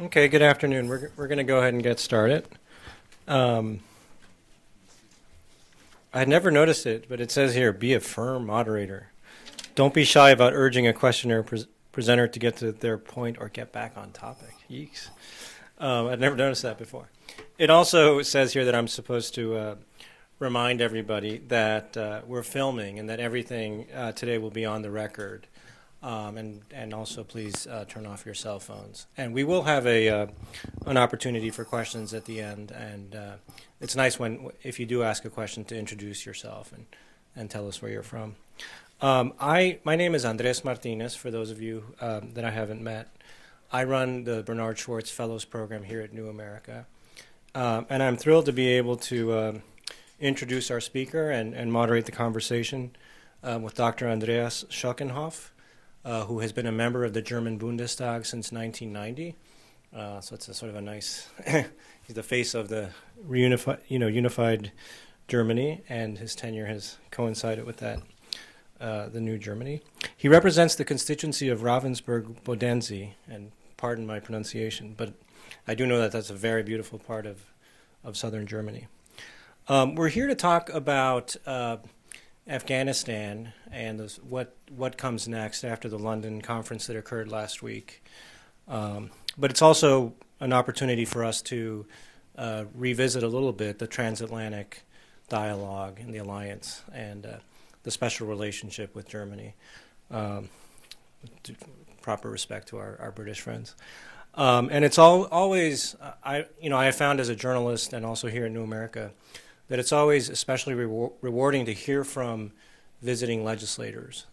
Okay, good afternoon. We're going to go ahead and get started. Um, I had never noticed it, but it says here, be a firm moderator. Don't be shy about urging a questioner or presenter to get to their point or get back on topic. Yeeks. I'd never noticed that before. It also says here that I'm supposed to remind everybody that we're filming and that everything today will be on the record. And also please turn off your cell phones. And we will have an opportunity for questions at the end. And it's nice if you do ask a question to introduce yourself and tell us where you're from. My name is Andres Martinez, for those of you that I haven't met. I run the Bernard Schwartz Fellows Program here at New America. And I'm thrilled to be able to introduce our speaker and moderate the conversation with Dr. Andreas Schockenhoff, who has been a member of the German Bundestag since 1990. So it's a sort of a nice, he's the face of the unified Germany, and his tenure has coincided with that, the new Germany. He represents the constituency of Ravensburg-Bodense, and pardon my pronunciation, but I do know that that's a very beautiful part of southern Germany. We're here to talk about Afghanistan and what comes next after the London conference that occurred last week. But it's also an opportunity for us to revisit a little bit the transatlantic dialogue and the alliance and the special relationship with Germany. Proper respect to our British friends. And it's always, I have found as a journalist and also here in New America, that it's always especially rewarding to hear from visiting legislators.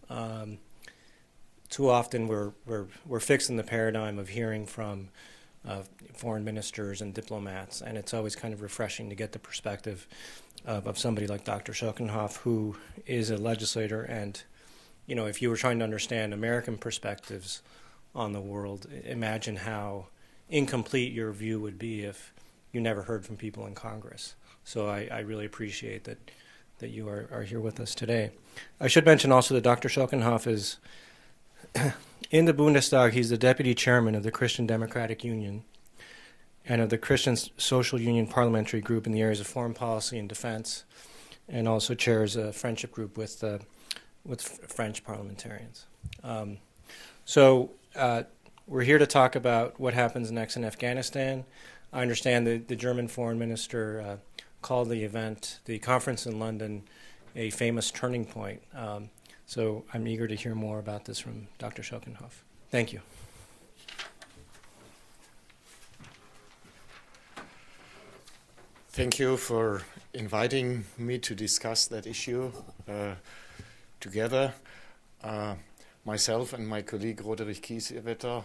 Too often we're fixed in the paradigm of hearing from foreign ministers and diplomats, and it's always kind of refreshing to get the perspective of somebody like Dr. Schockenhoff, who is a legislator. And if you were trying to understand American perspectives on the world, imagine how incomplete your view would be if you never heard from people in Congress. So I really appreciate that you are here with us today. I should mention also that Dr. Schockenhoff is in the Bundestag. He's the deputy chairman of the Christian Democratic Union and of the Christian Social Union Parliamentary Group in the areas of foreign policy and defense, and also chairs a friendship group with French parliamentarians. So we're here to talk about what happens next in Afghanistan. I understand that the German foreign minister called the event, the conference in London, a famous turning point. So I'm eager to hear more about this from Dr. Schockenhoff. Thank you. Thank you for inviting me to discuss that issue together. Myself and my colleague Roderich Kiesewetter,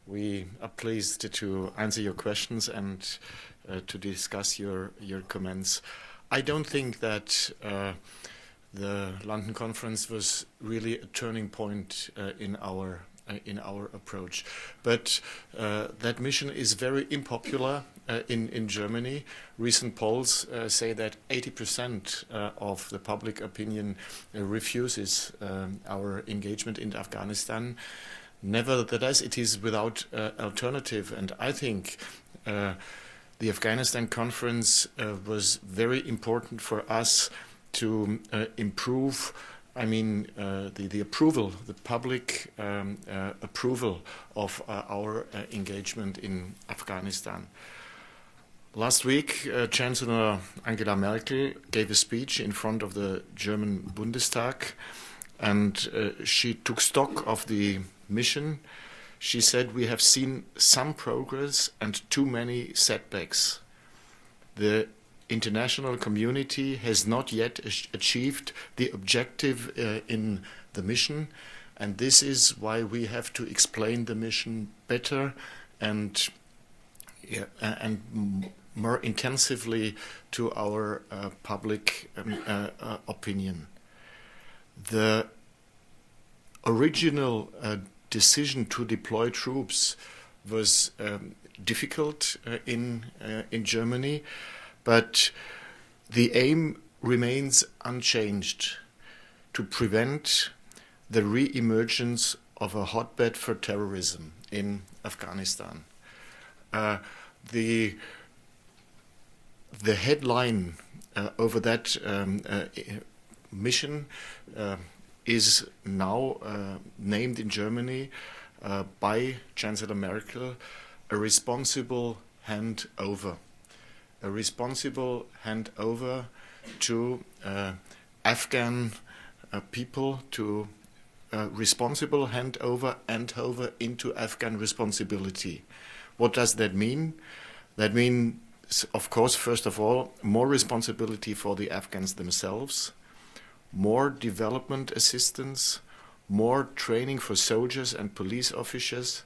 we are pleased to answer your questions and to discuss your comments. I don't think that the London conference was really a turning point in our approach, but that mission is very unpopular in Germany. Recent polls say that 80% of the public opinion refuses our engagement in Afghanistan. Nevertheless, it is without alternative, and I think the Afghanistan conference was very important for us to improve. The approval, the public approval of our engagement in Afghanistan. Last week, Chancellor Angela Merkel gave a speech in front of the German Bundestag, and she took stock of the mission. She said, "We have seen some progress and too many setbacks. The international community has not yet achieved the objective in the mission, and this is why we have to explain the mission better and more intensively to our public opinion." The original decision to deploy troops was difficult in Germany, but the aim remains unchanged: to prevent the re-emergence of a hotbed for terrorism in Afghanistan. the headline over that mission is now named in Germany by Chancellor Merkel a responsible handover. A responsible handover to Afghan people, to responsible handover into Afghan responsibility. What does that mean? That means, of course, first of all, more responsibility for the Afghans themselves, more development assistance, more training for soldiers and police officers.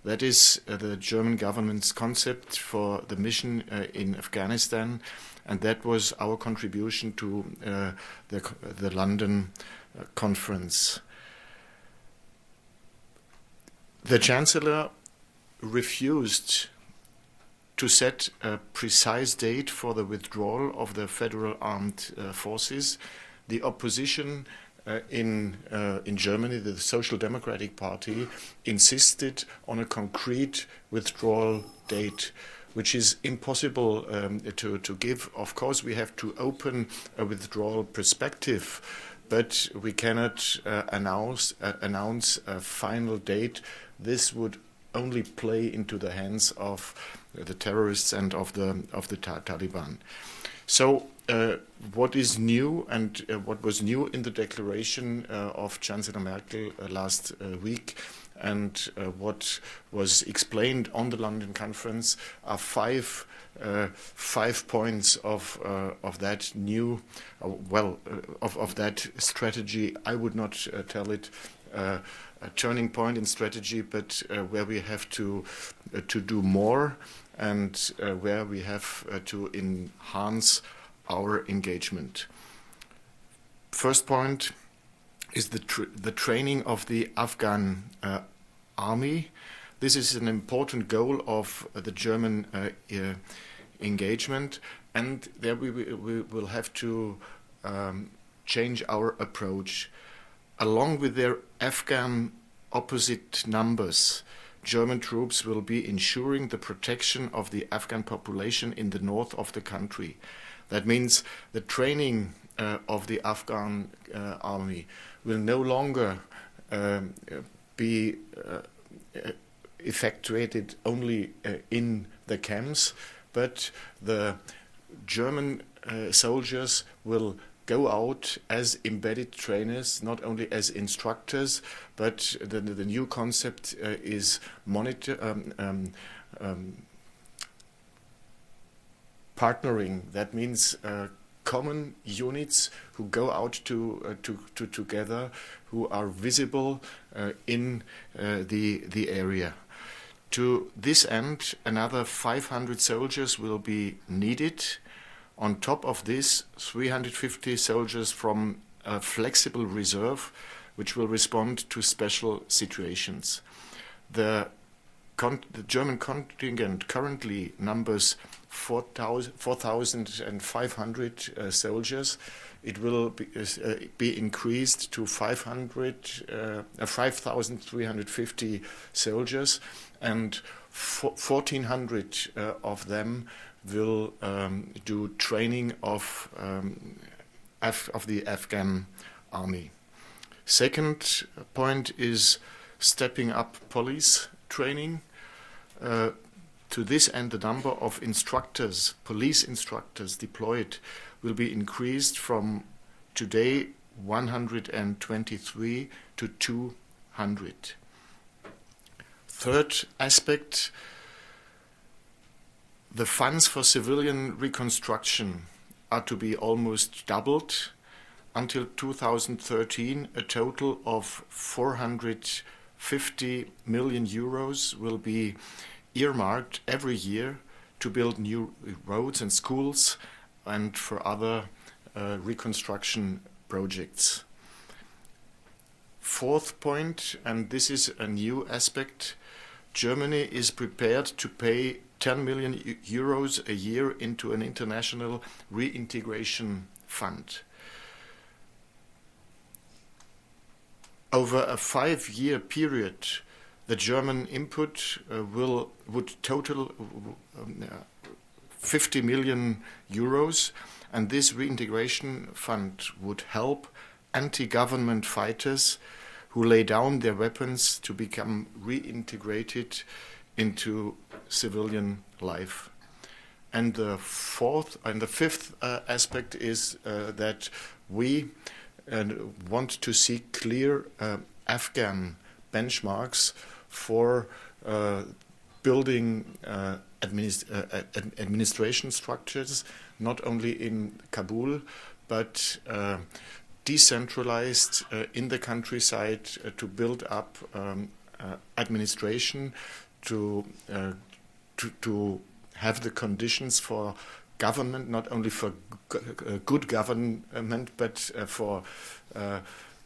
That is the German government's concept for the mission in Afghanistan, and that was our contribution to the London Conference. The Chancellor refused to set a precise date for the withdrawal of the Federal Armed Forces. The opposition in Germany, the Social Democratic Party, insisted on a concrete withdrawal date, which is impossible to give. Of course, we have to open a withdrawal perspective, but we cannot announce a final date. This would only play into the hands of the terrorists and of the Taliban. So what is new and what was new in the declaration of Chancellor Merkel last week and what was explained on the London Conference are five points of that new, of that strategy. I would not tell it a turning point in strategy, but where we have to do more and where we have to enhance our engagement. First point is the training of the Afghan army. This is an important goal of the German engagement, and there we will have to change our approach. Along with their Afghan opposite numbers, German troops will be ensuring the protection of the Afghan population in the north of the country. That means the training of the Afghan army will no longer be effectuated only in the camps, but the German soldiers will go out as embedded trainers, not only as instructors, but the new concept is partnering. That means common units who go out together, who are visible in the area. To this end, another 500 soldiers will be needed. On top of this, 350 soldiers from a flexible reserve, which will respond to special situations. The German contingent currently numbers 4,500 soldiers. It will be increased to 5,350 soldiers, and 1,400 of them will do training of the Afghan army. Second point is stepping up police training. To this end, the number of instructors, police instructors deployed will be increased from today 123 to 200. Third aspect, the funds for civilian reconstruction are to be almost doubled. Until 2013, a total of 450 million euros will be earmarked every year to build new roads and schools and for other reconstruction projects. Fourth point, and this is a new aspect, Germany is prepared to pay 10 million euros a year into an international reintegration fund. Over a 5-year period, The German input would total 50 million euros, and this reintegration fund would help anti-government fighters who lay down their weapons to become reintegrated into civilian life. And the fifth aspect is that we want to see clear Afghan benchmarks for building administration structures, not only in Kabul, but decentralized in the countryside to build up administration, to have the conditions for government, not only for good government, but for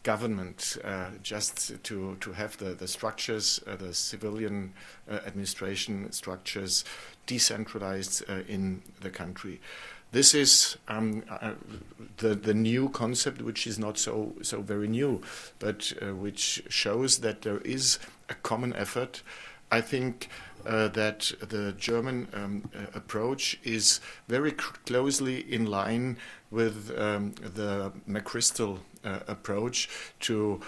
government, just to have the structures, the civilian administration structures decentralized in the country. This is the new concept, which is not so very new, but which shows that there is a common effort. I think that the German approach is very closely in line with the McChrystal approach to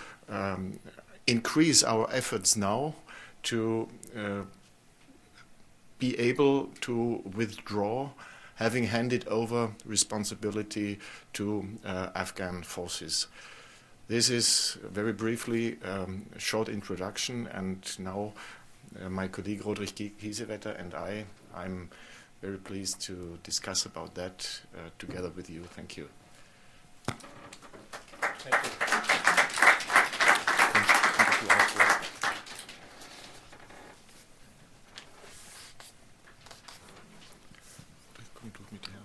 increase our efforts now to be able to withdraw, having handed over responsibility to Afghan forces. This is very briefly a short introduction, and now my colleague Roderich Kiesewetter and I'm very pleased to discuss about that together with you. Thank you. Thank you.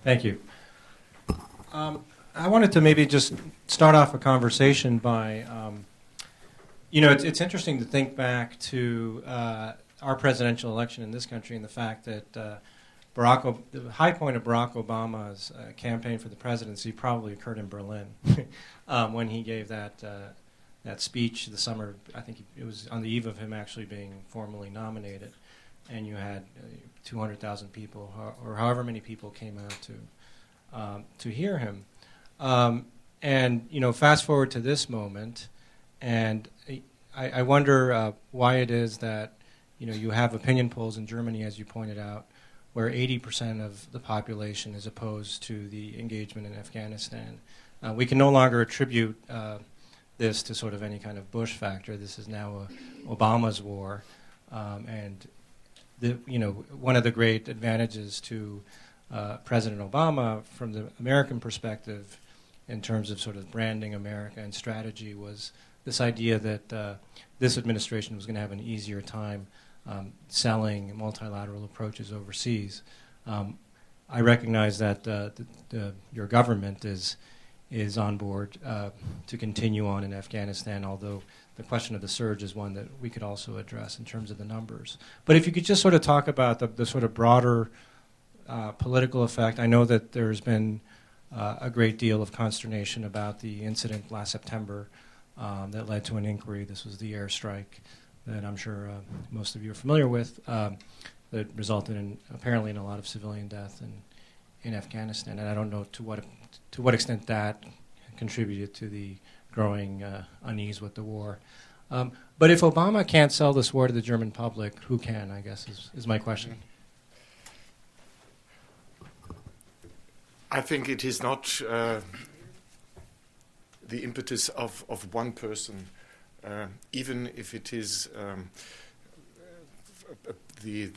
Thank you. I wanted to maybe just start off a conversation by, it's interesting to think back to our presidential election in this country and the fact that the high point of Barack Obama's campaign for the presidency probably occurred in Berlin when he gave that speech the summer. I think it was on the eve of him actually being formally nominated, and you had 200,000 people, or however many people came out to hear him. And fast forward to this moment, and I wonder why it is that you have opinion polls in Germany, as you pointed out, where 80% of the population is opposed to the engagement in Afghanistan. We can no longer attribute this to sort of any kind of Bush factor. This is now Obama's war, and one of the great advantages to President Obama from the American perspective in terms of sort of branding America and strategy was this idea that this administration was going to have an easier time selling multilateral approaches overseas. I recognize that your government is on board to continue on in Afghanistan, although the question of the surge is one that we could also address in terms of the numbers. But if you could just sort of talk about the sort of broader political effect. I know that there's been a great deal of consternation about the incident last September that led to an inquiry. This was the airstrike that I'm sure most of you are familiar with that resulted in apparently in a lot of civilian death in Afghanistan. And I don't know to what extent that contributed to the growing unease with the war. But if Obama can't sell this war to the German public, who can, I guess, is my question. I think it is not the impetus of one person, even if it is the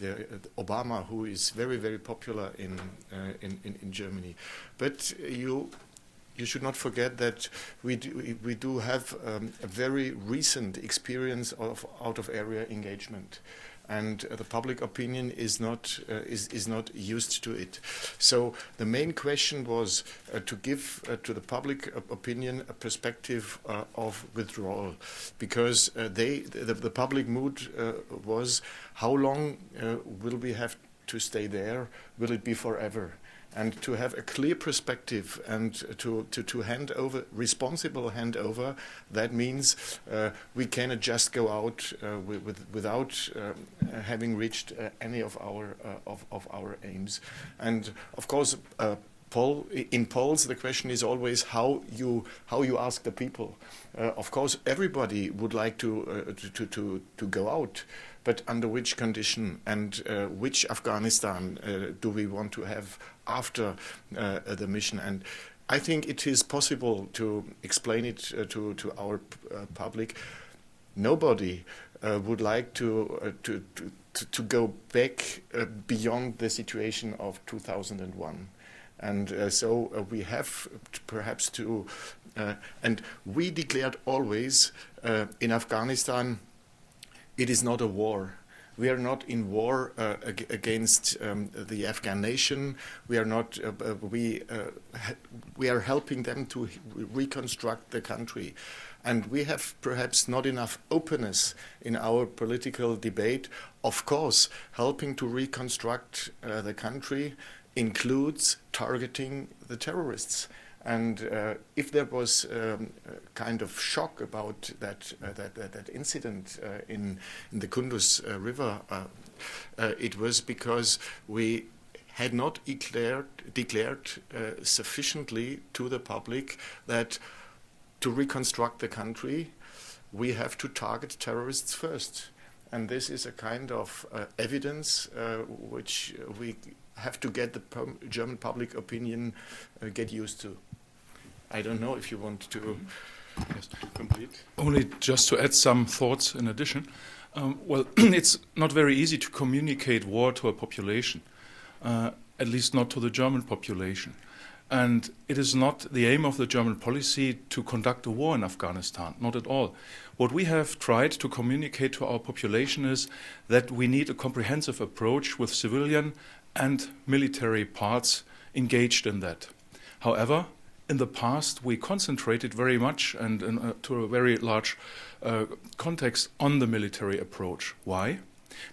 Obama, who is very, very popular in Germany. But you should not forget that we do have a very recent experience of out-of-area engagement, and the public opinion is not used to it. So the main question was to give to the public opinion a perspective of withdrawal, because the public mood was, how long will we have to stay there? Will it be forever? and to have a clear perspective and to hand over, responsible handover. That means we cannot just go out without having reached any of our aims. And of course, in polls, the question is always how you ask the people. Of course, everybody would like to go out, but under which condition, and which Afghanistan do we want to have after the mission? And I think it is possible to explain it to our public. Nobody would like to go back beyond the situation of 2001. And so we have perhaps to, and we declared always in Afghanistan, it is not a war. We are not in war against the Afghan nation. We are not. We are helping them to reconstruct the country, and we have perhaps not enough openness in our political debate. Of course, helping to reconstruct the country includes targeting the terrorists. And if there was a kind of shock about that incident in the Kunduz River, it was because we had not declared sufficiently to the public that to reconstruct the country, we have to target terrorists first. And this is a kind of evidence which we have to get the German public opinion get used to. I don't know if you want to complete. Only just to add some thoughts in addition. Well, it's not very easy to communicate war to a population, at least not to the German population. And it is not the aim of the German policy to conduct a war in Afghanistan, not at all. What we have tried to communicate to our population is that we need a comprehensive approach with civilian and military parts engaged in that. However, in the past, we concentrated very much and to a very large context on the military approach. Why?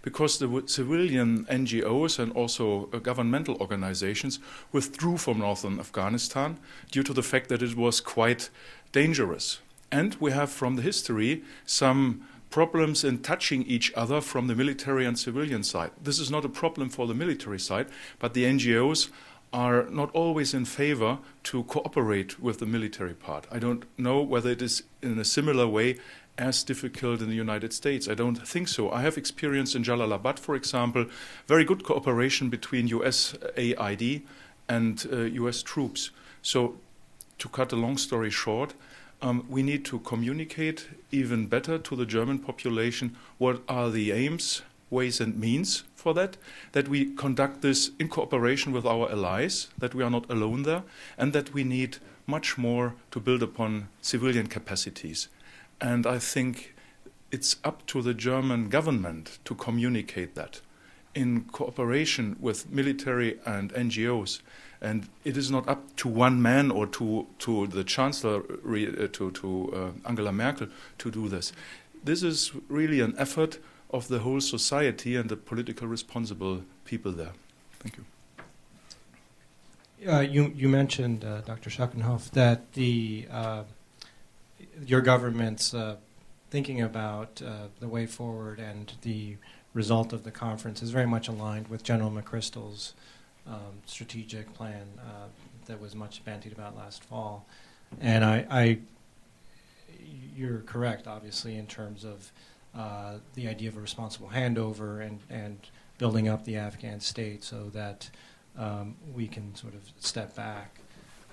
Because the civilian NGOs and also governmental organizations withdrew from northern Afghanistan due to the fact that it was quite dangerous. And we have from the history some problems in touching each other from the military and civilian side. This is not a problem for the military side, but the NGOs are not always in favor to cooperate with the military part. I don't know whether it is in a similar way as difficult in the United States. I don't think so. I have experienced in Jalalabad, for example, very good cooperation between US AID and US troops. So to cut a long story short, we need to communicate even better to the German population what are the aims, ways and means for that we conduct this in cooperation with our allies, that we are not alone there, and that we need much more to build upon civilian capacities. And I think it's up to the German government to communicate that in cooperation with military and NGOs. And it is not up to one man or to the Chancellor, to Angela Merkel to do this. This is really an effort of the whole society and the politically responsible people there. Thank you. You mentioned, Dr. Schackenhoff, that your government's thinking about the way forward and the result of the conference is very much aligned with General McChrystal's strategic plan that was much bandied about last fall. And you're correct, obviously, in terms of the idea of a responsible handover and building up the Afghan state so that we can sort of step back.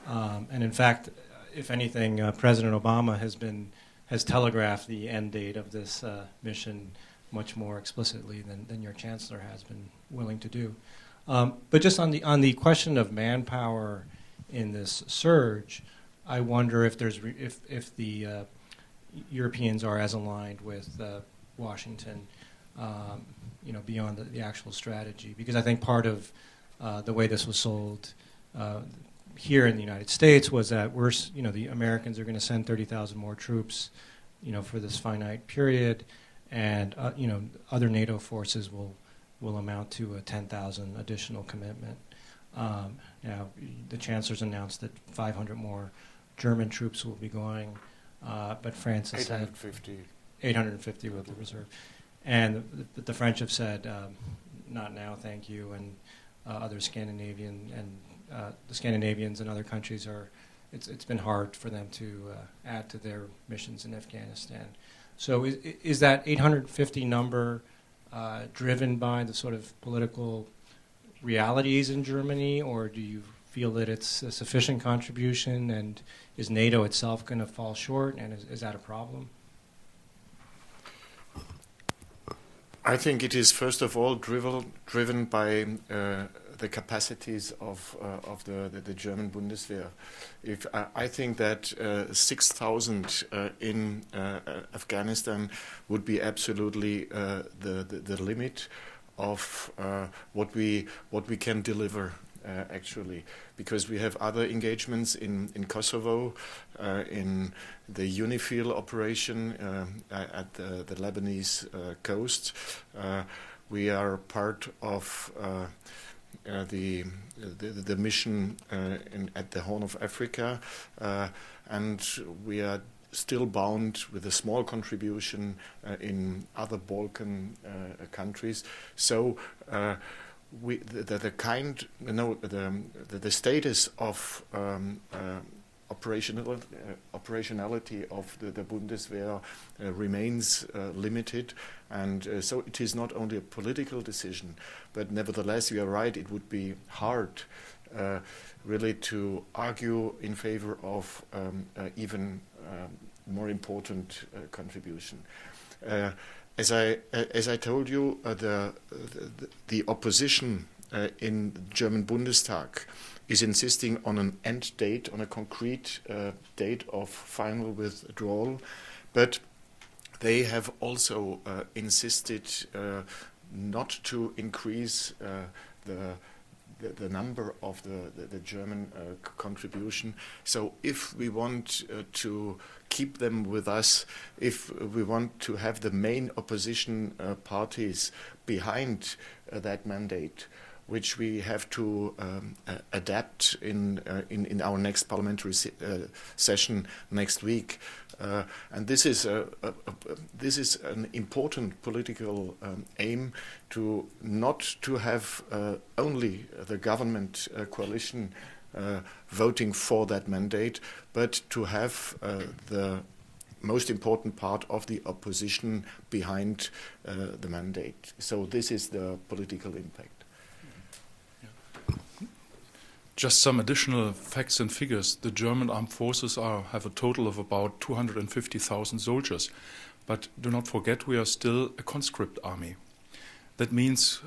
And in fact, if anything, President Obama has telegraphed the end date of this mission much more explicitly than your chancellor has been willing to do. But just on the question of manpower in this surge, I wonder if if the Europeans are as aligned with Washington, beyond the actual strategy, because I think part of the way this was sold here in the United States was that the Americans are going to send 30,000 more troops, for this finite period, and other NATO forces will amount to a 10,000 additional commitment. Now, the Chancellor's announced that 500 more German troops will be going, but France has said 850 with the reserve. And the French have said, not now, thank you, and other the Scandinavians and other countries it's been hard for them to add to their missions in Afghanistan. So is that 850 number driven by the sort of political realities in Germany, or do you feel that it's a sufficient contribution, and is NATO itself going to fall short, and is that a problem? I think it is first of all driven by the capacities of the German Bundeswehr. I think that 6,000 in Afghanistan would be absolutely the limit of what we can deliver. Actually, because we have other engagements in Kosovo, in the UNIFIL operation at the Lebanese coast. We are part of the mission at the Horn of Africa, and we are still bound with a small contribution in other Balkan countries. So. The status of operationality of the Bundeswehr remains limited, and so it is not only a political decision, but nevertheless, you are right, it would be hard really to argue in favor of even more important contribution. As I told you, the opposition in the German Bundestag is insisting on an end date, on a concrete date of final withdrawal, but they have also insisted not to increase the number of the German contribution. So if we want to keep them with us, if we want to have the main opposition parties behind that mandate, which we have to adapt in our next parliamentary session next week, and this is an important political aim to not to have only the government coalition voting for that mandate, but to have the most important part of the opposition behind the mandate. So this is the political impact. Just some additional facts and figures. The German armed forces have a total of about 250,000 soldiers. But do not forget, we are still a conscript army. That means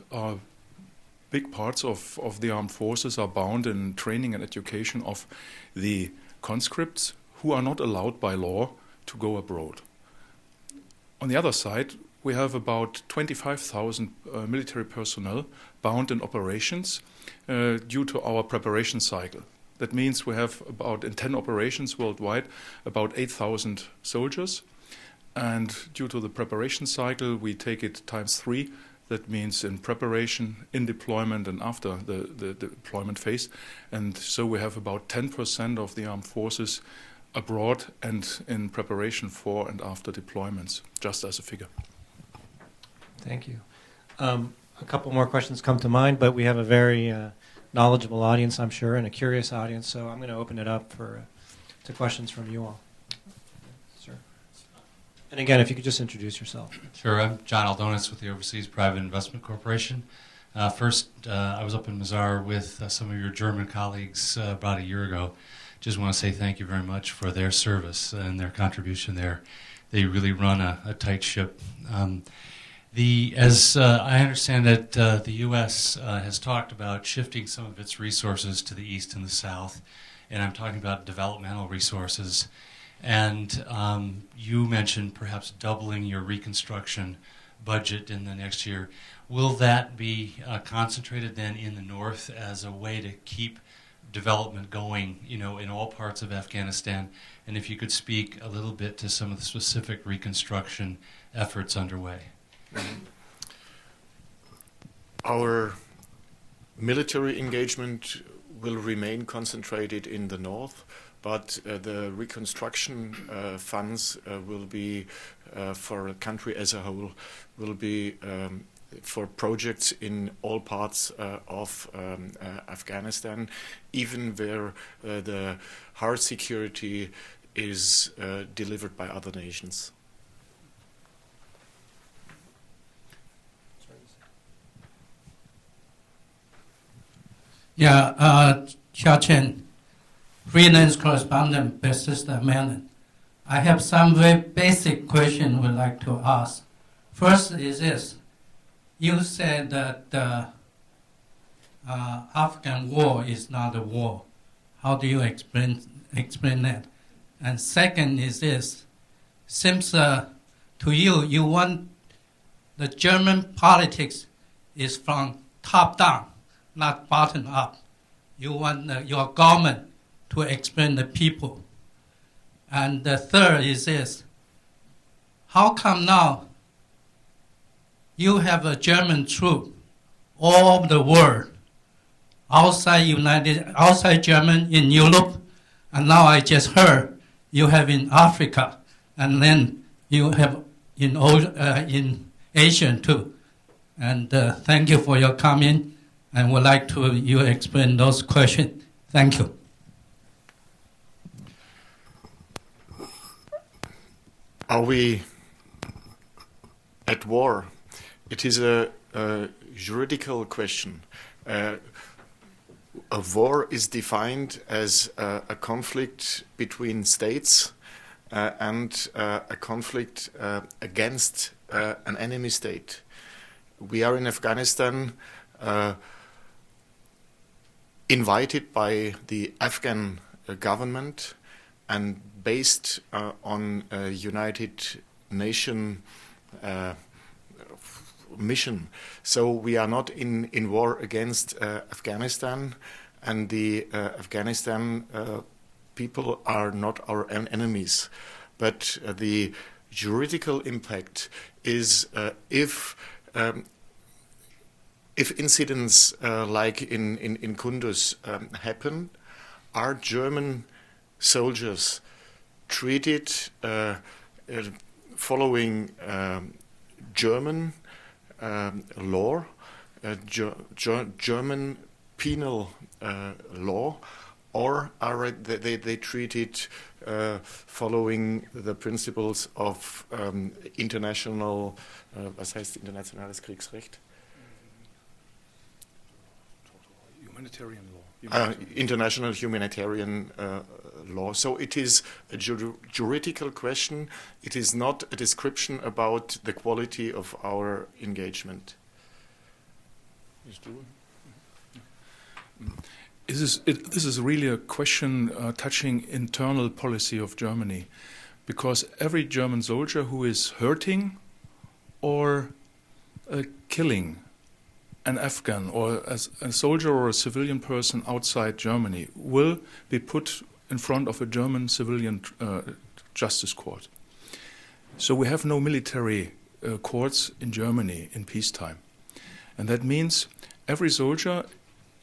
big parts of the armed forces are bound in training and education of the conscripts who are not allowed by law to go abroad. On the other side, we have about 25,000 military personnel bound in operations due to our preparation cycle. That means we have about, in 10 operations worldwide, about 8,000 soldiers. And due to the preparation cycle, we take it times 3. That means in preparation, in deployment, and after the deployment phase. And so we have about 10% of the armed forces abroad and in preparation for and after deployments, just as a figure. Thank you. A couple more questions come to mind, but we have a very knowledgeable audience, I'm sure, and a curious audience, so I'm going to open it up to questions from you all. Sir. And again, if you could just introduce yourself. Sure. I'm John Aldonis with the Overseas Private Investment Corporation. First, I was up in Mazar with some of your German colleagues about a year ago. Just want to say thank you very much for their service and their contribution there. They really run a tight ship. As I understand it, the U.S. Has talked about shifting some of its resources to the east and the south, and I'm talking about developmental resources. And you mentioned perhaps doubling your reconstruction budget in the next year. Will that be concentrated then in the north as a way to keep development going, in all parts of Afghanistan? And if you could speak a little bit to some of the specific reconstruction efforts underway. Our military engagement will remain concentrated in the north, but the reconstruction funds will be for a country as a whole, will be for projects in all parts of Afghanistan, even where the hard security is delivered by other nations. Yeah, Xia Chen, freelance correspondent, Bethesda, Maryland. I have some very basic question we'd like to ask. First is this. You said that the Afghan war is not a war. How do you explain that? And second is this. Seems to you, you want the German politics is from top down, not bottom up. You want your government to explain the people. And the third is this. How come now you have a German troop all over the world, outside German in Europe, and now I just heard you have in Africa, and then you have in Asia too. And thank you for your comment, and would like to you explain those questions. Thank you. Are we at war? It is a juridical question. A war is defined as a conflict between states and a conflict against an enemy state. We are in Afghanistan invited by the Afghan government and based on a United Nations mission. So we are not in war against Afghanistan, and the Afghanistan people are not our enemies. But the juridical impact is if incidents like in Kunduz happen, are German soldiers treated following German law, German penal law, or are they treated following the principles of international, was heißt internationales Kriegsrecht? Humanitarian law. International humanitarian law. So it is a juridical question. It is not a description about the quality of our engagement. This is really a question touching internal policy of Germany, because every German soldier who is hurting or killing an Afghan or as a soldier or a civilian person outside Germany will be put in front of a German civilian justice court. So we have no military courts in Germany in peacetime. And that means every soldier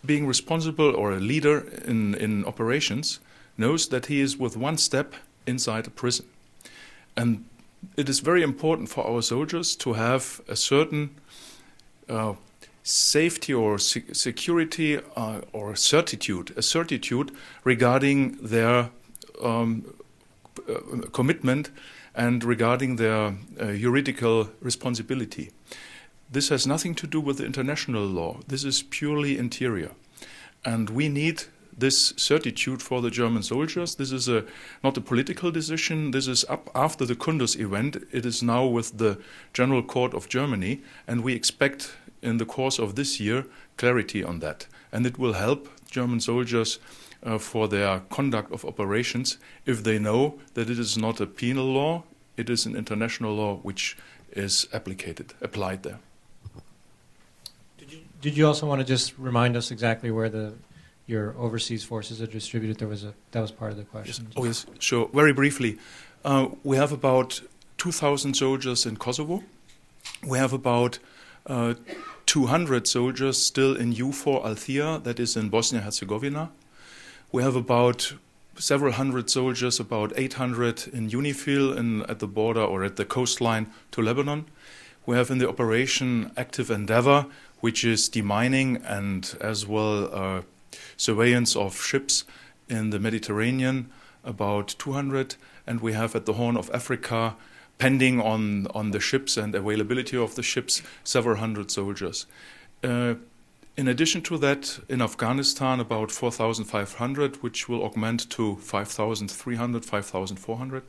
being responsible or a leader in operations knows that he is with one step inside a prison. And it is very important for our soldiers to have a certain safety or security or certitude regarding their commitment and regarding their juridical responsibility. This has nothing to do with the international law. This is purely interior. And we need this certitude for the German soldiers. This is not a political decision. This is up after the Kunduz event. It is now with the General Court of Germany, and we expect in the course of this year clarity on that. And it will help German soldiers for their conduct of operations if they know that it is not a penal law, it is an international law which is applied there. Did you also want to just remind us exactly where your overseas forces are distributed? That was part of the question. Yes. Oh yes, sure. Very briefly, we have about 2,000 soldiers in Kosovo. We have about 200 soldiers still in U4 Althea, that is in Bosnia-Herzegovina. We have about several hundred soldiers, about 800 in UNIFIL at the border or at the coastline to Lebanon. We have in the operation Active Endeavour, which is demining and as well surveillance of ships in the Mediterranean, about 200. And we have at the Horn of Africa, pending on the ships and availability of the ships, several hundred soldiers. In addition to that, in Afghanistan, about 4,500, which will augment to 5,300, 5,400.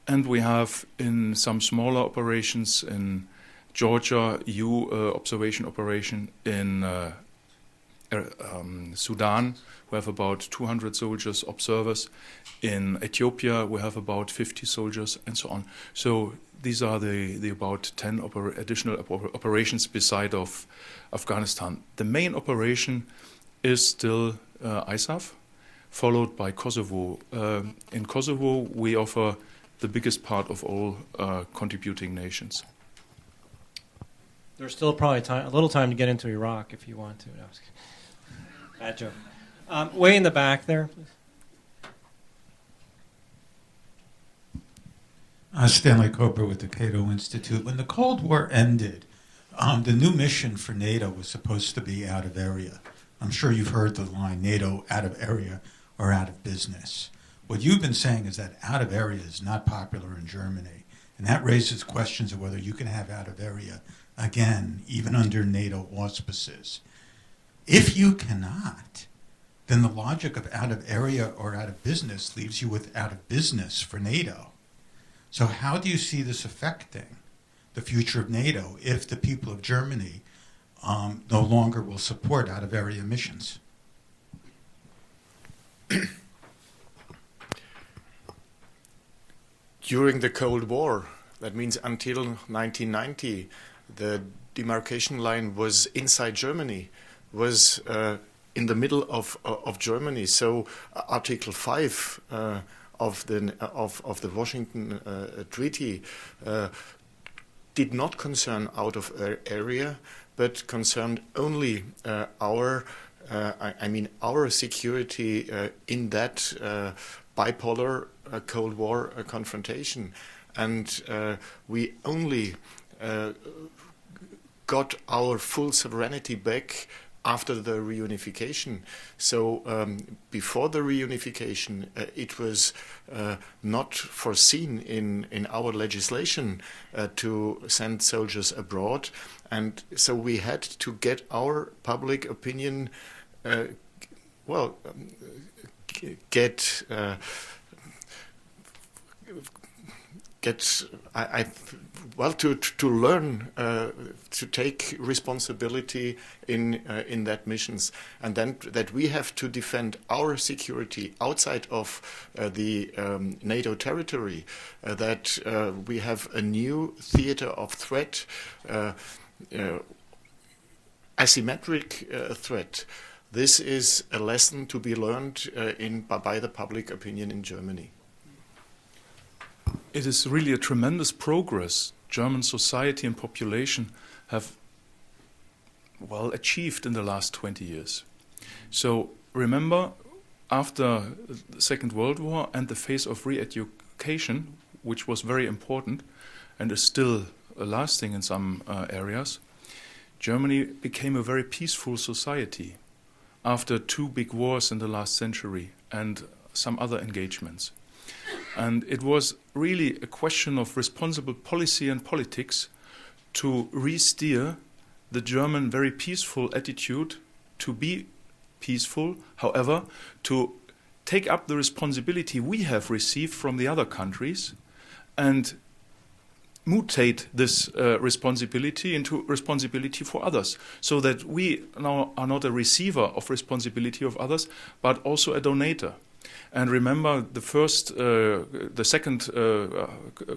And we have in some smaller operations in Georgia, EU observation operation in Sudan, we have about 200 soldiers, observers. In Ethiopia, we have about 50 soldiers, and so on. So these are the about 10 additional operations beside of Afghanistan. The main operation is still ISAF, followed by Kosovo. In Kosovo, we offer the biggest part of all contributing nations. There's still probably a little time to get into Iraq if you want to. No, bad joke. Way in the back there, please. Stanley Cobra with the Cato Institute. When the Cold War ended, the new mission for NATO was supposed to be out of area. I'm sure you've heard the line, NATO out of area or out of business. What you've been saying is that out of area is not popular in Germany, and that raises questions of whether you can have out of area again, even under NATO auspices. If you cannot, then the logic of out of area or out of business leaves you with out of business for NATO. So how do you see this affecting the future of NATO if the people of Germany no longer will support out of area missions? During the Cold War, that means until 1990, the demarcation line was inside Germany, was in the middle of Germany. So Article 5 of the Washington Treaty did not concern out of area, but concerned only our security in that bipolar Cold War confrontation, and we only got our full sovereignty back after the reunification. So before the reunification, it was not foreseen in our legislation to send soldiers abroad, and so we had to get our public opinion to learn to take responsibility in that missions, and then that we have to defend our security outside of the NATO territory, that we have a new theater of threat, asymmetric threat. This is a lesson to be learned by the public opinion in Germany. It is really a tremendous progress German society and population have achieved in the last 20 years. So remember, after the Second World War and the phase of re-education, which was very important and is still lasting in some areas, Germany became a very peaceful society after two big wars in the last century and some other engagements. And it was really a question of responsible policy and politics to re-steer the German very peaceful attitude to be peaceful, however, to take up the responsibility we have received from the other countries and mutate this responsibility into responsibility for others, so that we now are not a receiver of responsibility of others, but also a donator. And remember, the second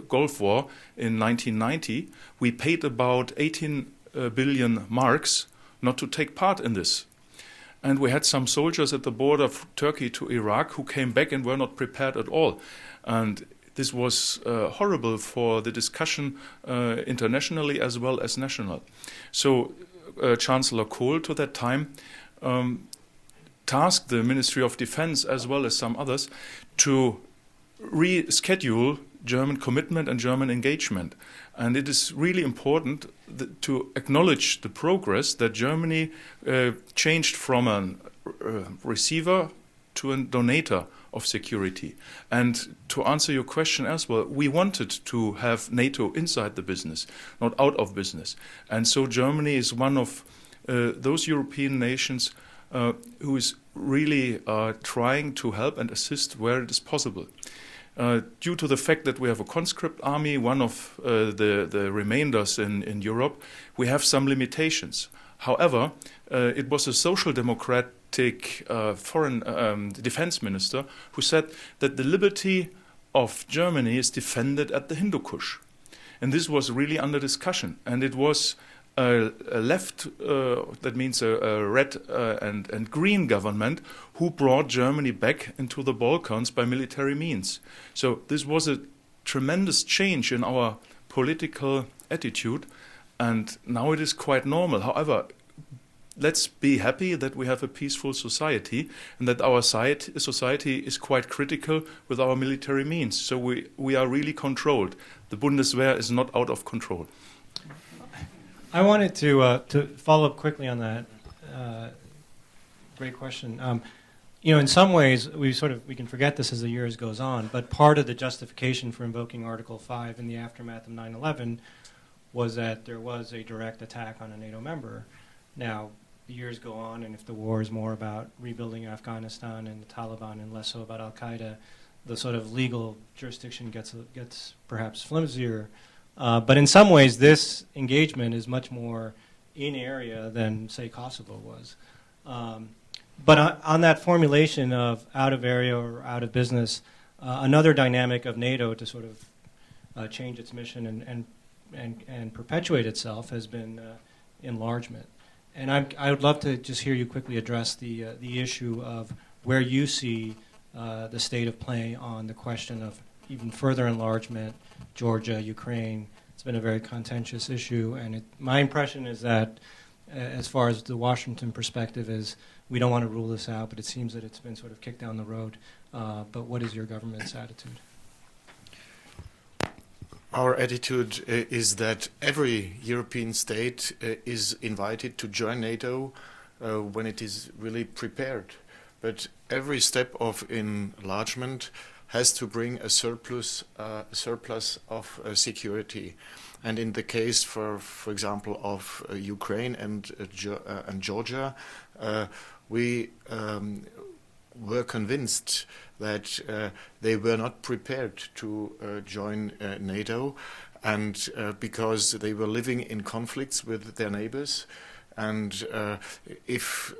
Gulf War in 1990, we paid about 18 billion marks not to take part in this. And we had some soldiers at the border of Turkey to Iraq who came back and were not prepared at all. And this was horrible for the discussion internationally as well as national. So Chancellor Kohl to that time tasked the Ministry of Defense as well as some others to reschedule German commitment and German engagement. And it is really important to acknowledge the progress that Germany changed from a receiver to a donator of security. And to answer your question as well, we wanted to have NATO inside the business, not out of business. And so Germany is one of those European nations who is really trying to help and assist where it is possible. Due to the fact that we have a conscript army, one of the remainders in Europe, we have some limitations. However, it was a social democratic foreign defense minister who said that the liberty of Germany is defended at the Hindu Kush. And this was really under discussion. And it was a left, that means a red and green government, who brought Germany back into the Balkans by military means. So this was a tremendous change in our political attitude, and now it is quite normal. However, let's be happy that we have a peaceful society and that our society is quite critical with our military means. So we are really controlled. The Bundeswehr is not out of control. I wanted to follow up quickly on that. Great question. In some ways, we can forget this as the years goes on, but part of the justification for invoking Article 5 in the aftermath of 9/11 was that there was a direct attack on a NATO member. Now, the years go on, and if the war is more about rebuilding Afghanistan and the Taliban and less so about Al-Qaeda, the sort of legal jurisdiction gets perhaps flimsier. But in some ways, this engagement is much more in area than, say, Kosovo was. But on that formulation of out of area or out of business, another dynamic of NATO to sort of change its mission and perpetuate itself has been enlargement. And I would love to just hear you quickly address the issue of where you see the state of play on the question of even further enlargement, Georgia, Ukraine. It's been a very contentious issue, and my impression is that, as far as the Washington perspective is, we don't want to rule this out, but it seems that it's been sort of kicked down the road. But what is your government's attitude? Our attitude is that every European state is invited to join NATO when it is really prepared. But every step of enlargement has to bring a surplus of security. And in the case, for example, of Ukraine and Georgia, we were convinced that they were not prepared to join NATO, and because they were living in conflicts with their neighbors. And if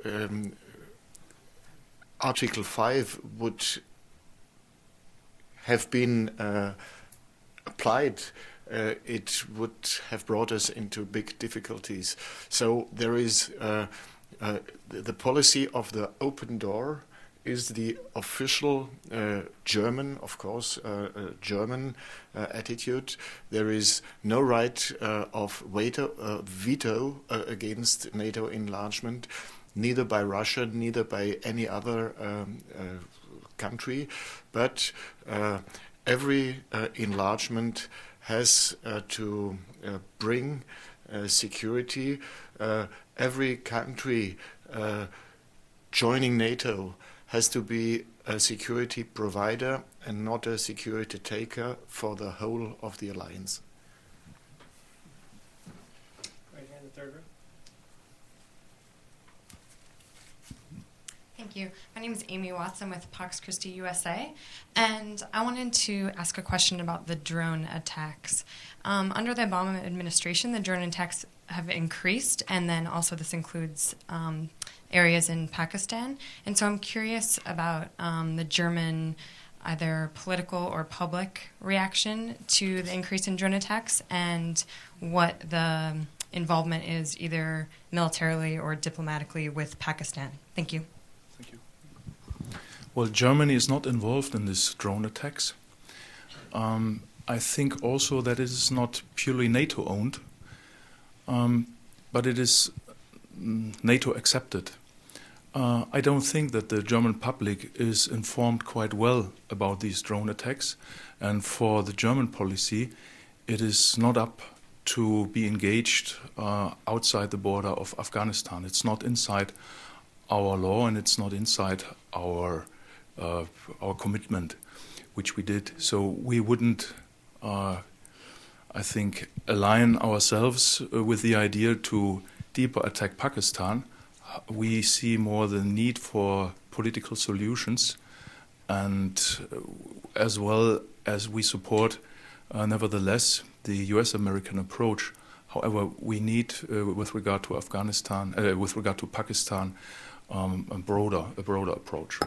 Article 5 would have been applied, it would have brought us into big difficulties. So there is the policy of the open door is the official German, of course, German attitude. There is no right of veto against NATO enlargement, neither by Russia, neither by any other country. But every enlargement has to bring security. Every country joining NATO has to be a security provider and not a security taker for the whole of the alliance. Right here in the third row. Thank you. My name is Amy Watson with Pax Christi USA, and I wanted to ask a question about the drone attacks. Under the Obama administration, the drone attacks have increased, and then also this includes areas in Pakistan. And so I'm curious about the German either political or public reaction to the increase in drone attacks and what the involvement is either militarily or diplomatically with Pakistan. Thank you. Thank you. Well, Germany is not involved in these drone attacks. I think also that it is not purely NATO-owned, but it is NATO accepted. I don't think that the German public is informed quite well about these drone attacks, and for the German policy, it is not up to be engaged outside the border of Afghanistan. It's not inside our law, and it's not inside our commitment, which we did. So we wouldn't, I think, align ourselves with the idea to deeper attack Pakistan. We see more the need for political solutions, and as well as we support, nevertheless, the US-American approach. However, we need, with regard to Afghanistan, with regard to Pakistan, a broader approach.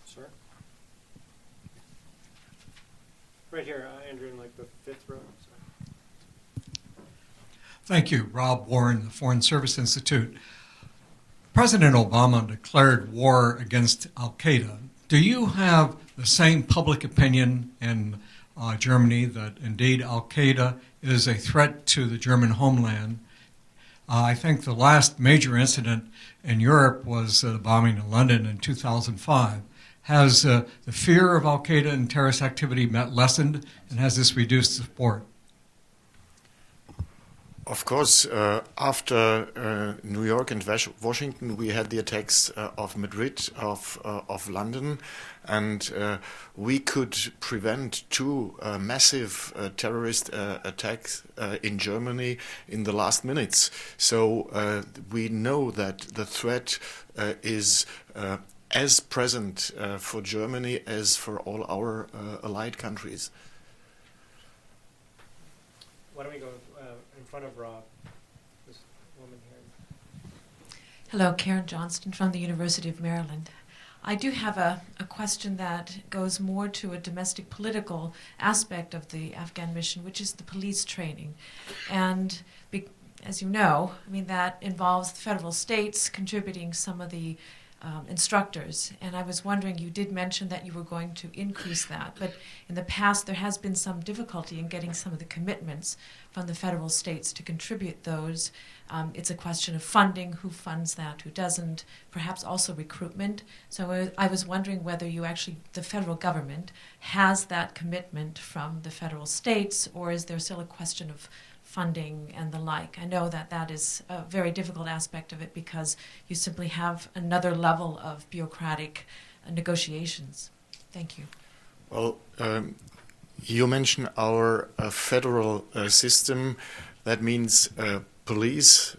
Sir? Right here, Andrew, in like the fifth row. Thank you. Rob Warren, the Foreign Service Institute. President Obama declared war against al-Qaeda. Do you have the same public opinion in Germany that indeed al-Qaeda is a threat to the German homeland? I think the last major incident in Europe was the bombing in London in 2005. Has the fear of al-Qaeda and terrorist activity lessened, and has this reduced support? Of course, after New York and Washington, we had the attacks of Madrid, of London, and we could prevent two massive terrorist attacks in Germany in the last minutes. So we know that the threat is as present for Germany as for all our allied countries. Why don't we go in front of Rob, this woman here. Hello, Karen Johnston from the University of Maryland. I do have a question that goes more to a domestic political aspect of the Afghan mission, which is the police training. And as you know, I mean, that involves the federal states contributing some of the instructors. And I was wondering, you did mention that you were going to increase that, but in the past there has been some difficulty in getting some of the commitments from the federal states to contribute those. It's a question of funding, who funds that, who doesn't, perhaps also recruitment. So I was wondering whether you actually, the federal government, has that commitment from the federal states, or is there still a question of funding and the like? I know that that is a very difficult aspect of it because you simply have another level of bureaucratic negotiations. Thank you. Well, you mentioned our federal system. That means police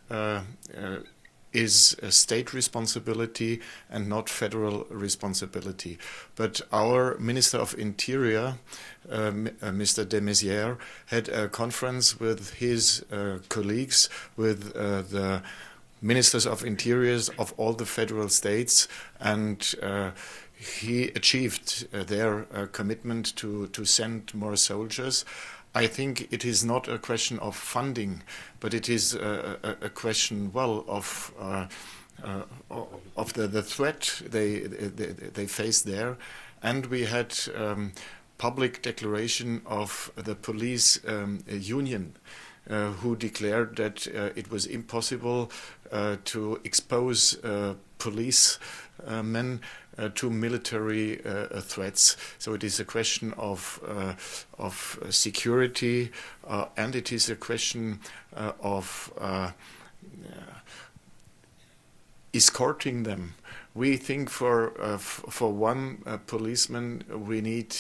is a state responsibility and not federal responsibility. But our Minister of Interior, Mr. de Maizière, had a conference with his colleagues, with the ministers of interiors of all the federal states, and he achieved their commitment to send more soldiers. I think it is not a question of funding, but it is a question, well, of the threat they face there. And we had public declaration of the police union, who declared that it was impossible to expose policemen to military threats. So it is a question of security, and it is a question of escorting them. We think for one policeman we need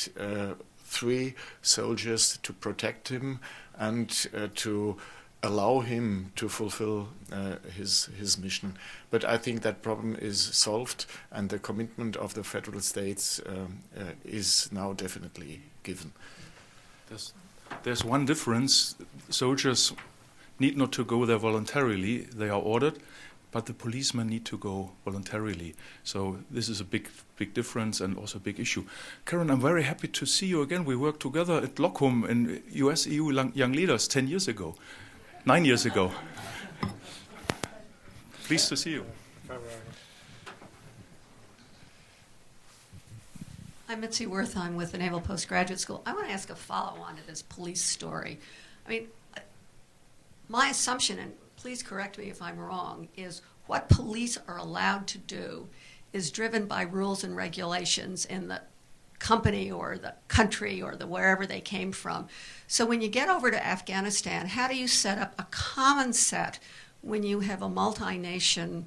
3 soldiers to protect him and to allow him to fulfill his mission. But I think that problem is solved, and the commitment of the federal states is now definitely given. There's one difference. Soldiers need not to go there voluntarily. They are ordered, but the policemen need to go voluntarily. So this is a big difference and also a big issue. Karen, I'm very happy to see you again. We worked together at Lockham in US-EU Young Leaders 10 years ago. 9 years ago. Pleased to see you. I'm Mitzi Wertheim with the Naval Postgraduate School. I want to ask a follow-on to this police story. I mean, my assumption, and please correct me if I'm wrong, is what police are allowed to do is driven by rules and regulations in the company or the country or the wherever they came from. So when you get over to Afghanistan, how do you set up a common set when you have a multi-nation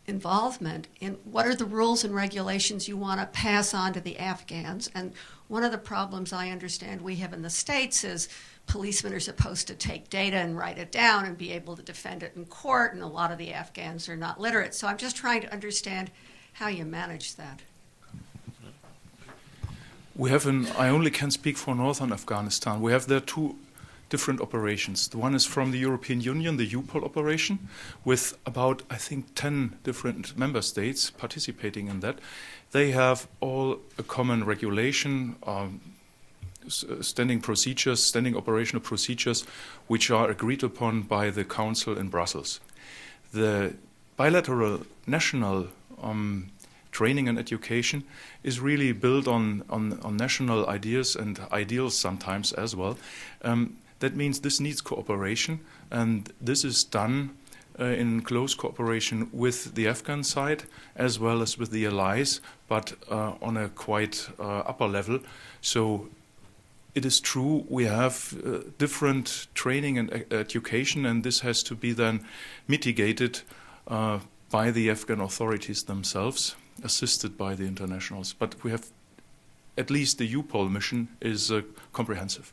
involvement in what are the rules and regulations you want to pass on to the Afghans? And one of the problems I understand we have in the States is policemen are supposed to take data and write it down and be able to defend it in court, and a lot of the Afghans are not literate. So I'm just trying to understand how you manage that. We have I only can speak for northern Afghanistan. We have there two different operations. The one is from the European Union, the UPOL operation, with about, I think, 10 different member states participating in that. They have all a common regulation, standing operational procedures, which are agreed upon by the Council in Brussels. The bilateral national training and education is really built on national ideas and ideals sometimes as well. That means this needs cooperation, and this is done in close cooperation with the Afghan side as well as with the allies, but on a quite upper level. So it is true we have different training and education, and this has to be then mitigated by the Afghan authorities themselves, assisted by the internationals. But we have, at least the UPOL mission is comprehensive.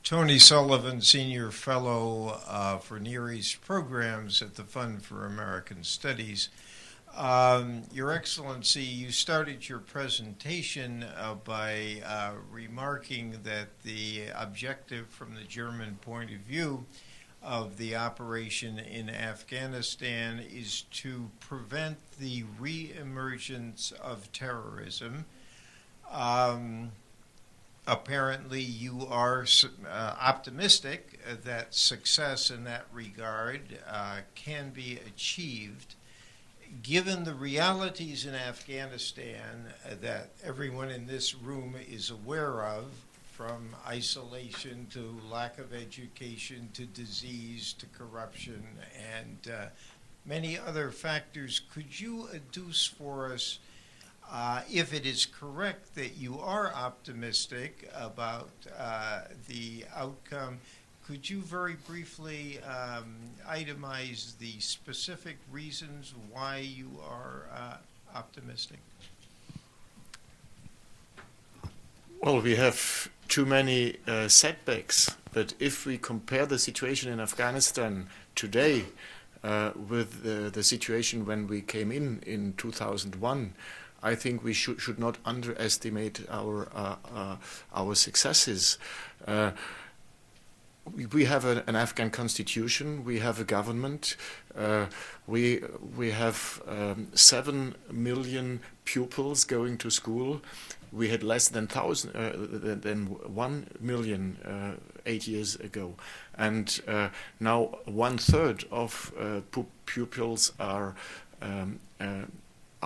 Tony Sullivan, Senior Fellow for Near East Programs at the Fund for American Studies. Your Excellency, you started your presentation by remarking that the objective from the German point of view of the operation in Afghanistan is to prevent the re-emergence of terrorism. Apparently, you are optimistic that success in that regard can be achieved. Given the realities in Afghanistan that everyone in this room is aware of, from isolation to lack of education to disease to corruption and many other factors, could you adduce for us, if it is correct that you are optimistic about the outcome, could you very briefly itemize the specific reasons why you are optimistic? Well, we have too many setbacks, but if we compare the situation in Afghanistan today with the situation when we came in 2001, I think we should not underestimate our successes. We have an Afghan constitution. We have a government. We have 7 million pupils going to school. We had less than 1 million 8 years ago, and now 1/3 of pupils are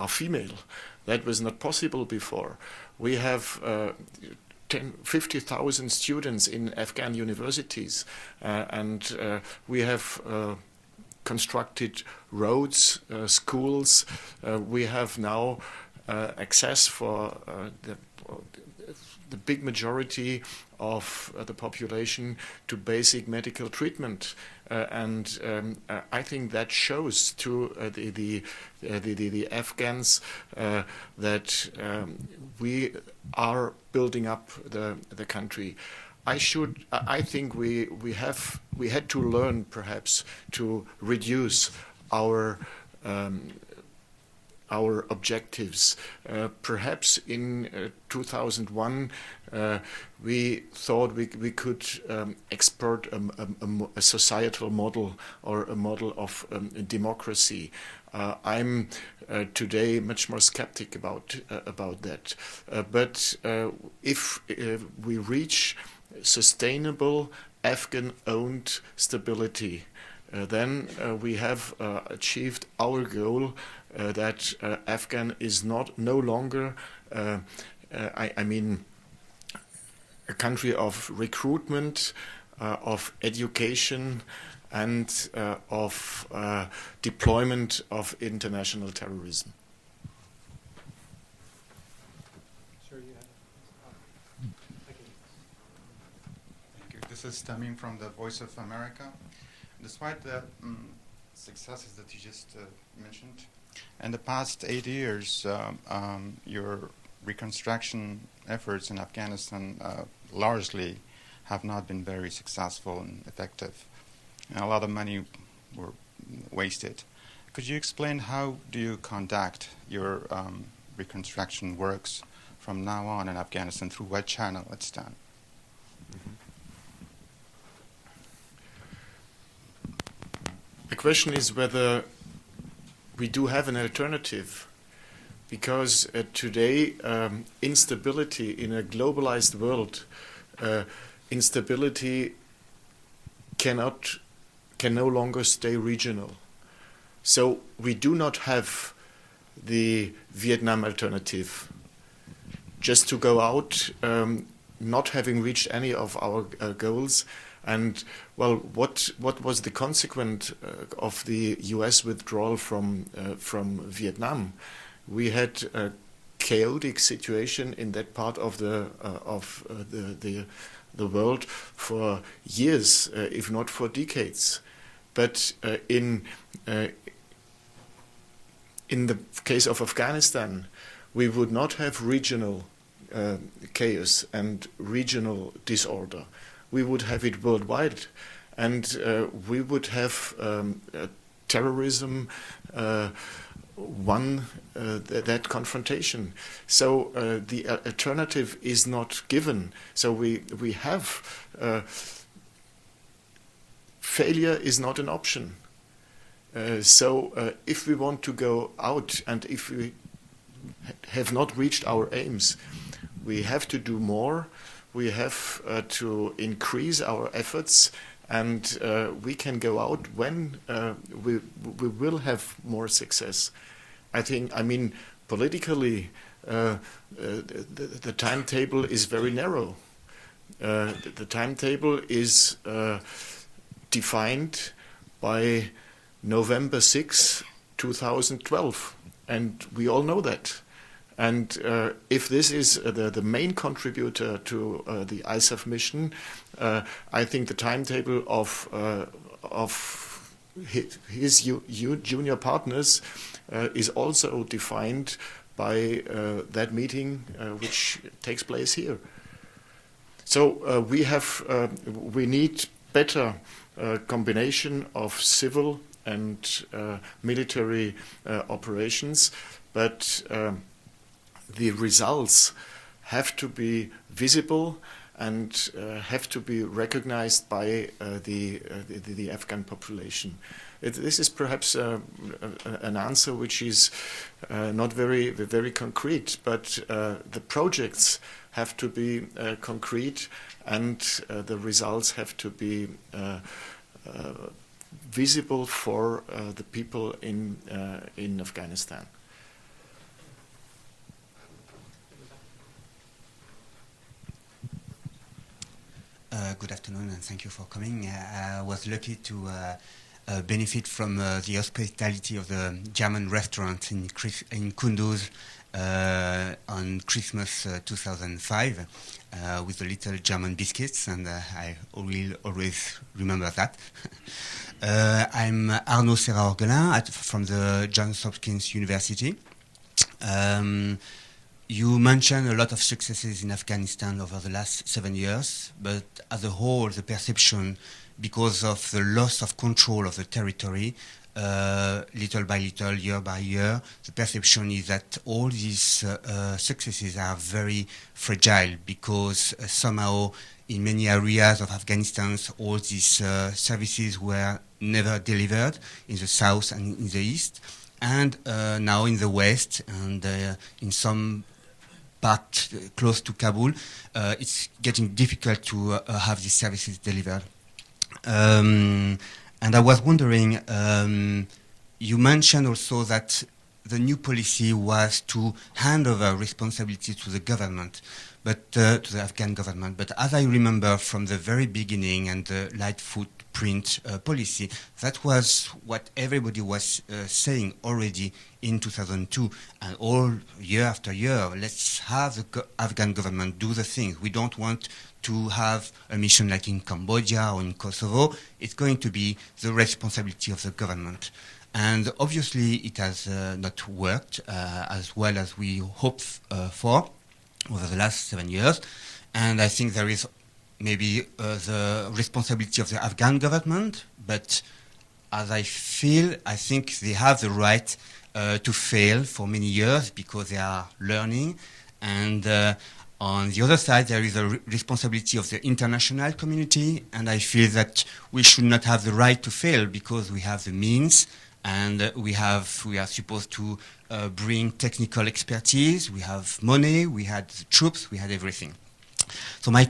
female. That was not possible before. We have 50,000 students in Afghan universities, and we have constructed roads, schools. We have now access for the big majority of the population to basic medical treatment, and I think that shows to the Afghans that we are building up the country. I think we had to learn perhaps to reduce our objectives. Perhaps in 2001 we thought we could export a societal model or a model of democracy. I'm today much more skeptic about that. But if we reach sustainable Afghan-owned stability, then we have achieved our goal that Afghan is no longer, I mean, a country of recruitment, of education, and of deployment of international terrorism. Thank you. This is Tamim from the Voice of America. Despite the successes that you just mentioned, in the past 8 years, your reconstruction efforts in Afghanistan largely have not been very successful and effective. And a lot of money were wasted. Could you explain how do you conduct your reconstruction works from now on in Afghanistan? Through what channel it's done? The question is whether we do have an alternative, because today instability in a globalized world, instability can no longer stay regional. So we do not have the Vietnam alternative, just to go out, not having reached any of our goals. And well, what was the consequence of the U.S. withdrawal from Vietnam? We had a chaotic situation in that part of the world for years, if not for decades. But in the case of Afghanistan, we would not have regional chaos and regional disorder. We would have it worldwide, and we would have terrorism won that confrontation. So the alternative is not given. So we have failure is not an option. So if we want to go out, and if we have not reached our aims, we have to do more. We have to increase our efforts, and we can go out when we will have more success. I mean, politically, the timetable is very narrow. The timetable is defined by November 6, 2012, and we all know that. And if this is the main contributor to the ISAF mission, I think the timetable of his junior partners is also defined by that meeting which takes place here. So we need better combination of civil and military operations, but the results have to be visible and have to be recognized by the Afghan population. This is perhaps an answer which is not very concrete, but the projects have to be concrete, and the results have to be visible for the people in Afghanistan. Good afternoon, and thank you for coming. I was lucky to benefit from the hospitality of the German restaurant in Kunduz on Christmas 2005 with the little German biscuits, and I will always remember that. I'm Arnaud Serra-Orgelin from the Johns Hopkins University. You mentioned a lot of successes in Afghanistan over the last 7 years, but as a whole, the perception, because of the loss of control of the territory, little by little, year by year, the perception is that all these successes are very fragile, because somehow in many areas of Afghanistan, all these services were never delivered in the south and in the east, and now in the west and in some part close to Kabul, it's getting difficult to have these services delivered. And I was wondering, you mentioned also that the new policy was to hand over responsibility to the government, but to the Afghan government. But as I remember from the very beginning and the light footprint policy, that was what everybody was saying already in 2002, and all year after year, let's have the Afghan government do the things. We don't want to have a mission like in Cambodia or in Kosovo. It's going to be the responsibility of the government. And obviously it has not worked as well as we hoped for over the last 7 years. And I think there is maybe the responsibility of the Afghan government, but as I think they have the right to fail for many years because they are learning. And on the other side, there is a responsibility of the international community, and I feel that we should not have the right to fail because we have the means, and we are supposed to bring technical expertise, we have money, we had the troops, we had everything. So my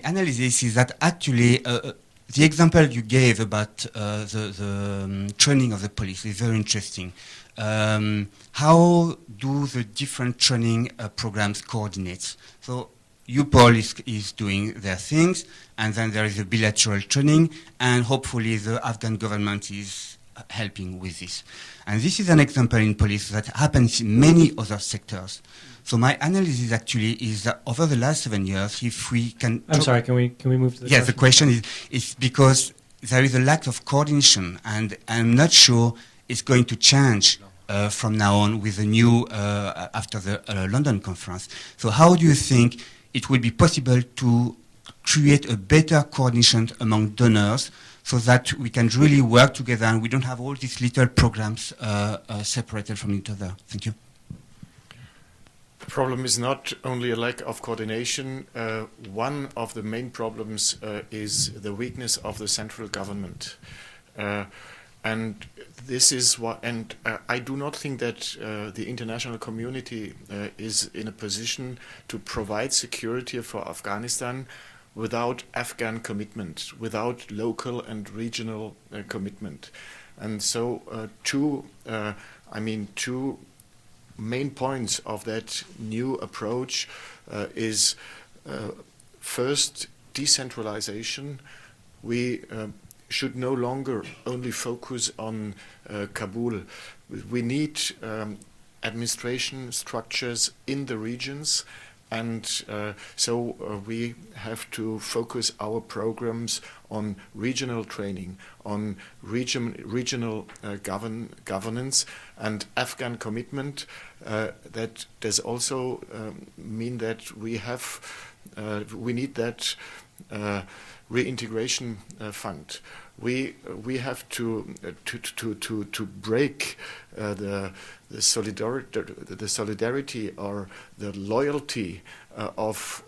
analysis is that actually the example you gave about the training of the police is very interesting. How do the different training programs coordinate? So UPOL is doing their things, and then there is a bilateral training, and hopefully the Afghan government is helping with this. And this is an example in police that happens in many other sectors. So my analysis actually is that over the last 7 years, if we can... I'm sorry, can we move to the question? Yes, the question is because there is a lack of coordination, and I'm not sure it's going to change from now on with the new, after the London conference. So how do you think it would be possible to create a better coordination among donors so that we can really work together and we don't have all these little programs separated from each other? Thank you. The problem is not only a lack of coordination. One of the main problems is the weakness of the central government. And this is what, and I do not think that the international community is in a position to provide security for Afghanistan without Afghan commitment, without local and regional commitment. And so two main points of that new approach is first, decentralization. We should no longer only focus on Kabul. We need administration structures in the regions, and so we have to focus our programs on regional training, on regional governance and Afghan commitment. That does also mean that we need that reintegration fund. We have to break the solidarity or the loyalty of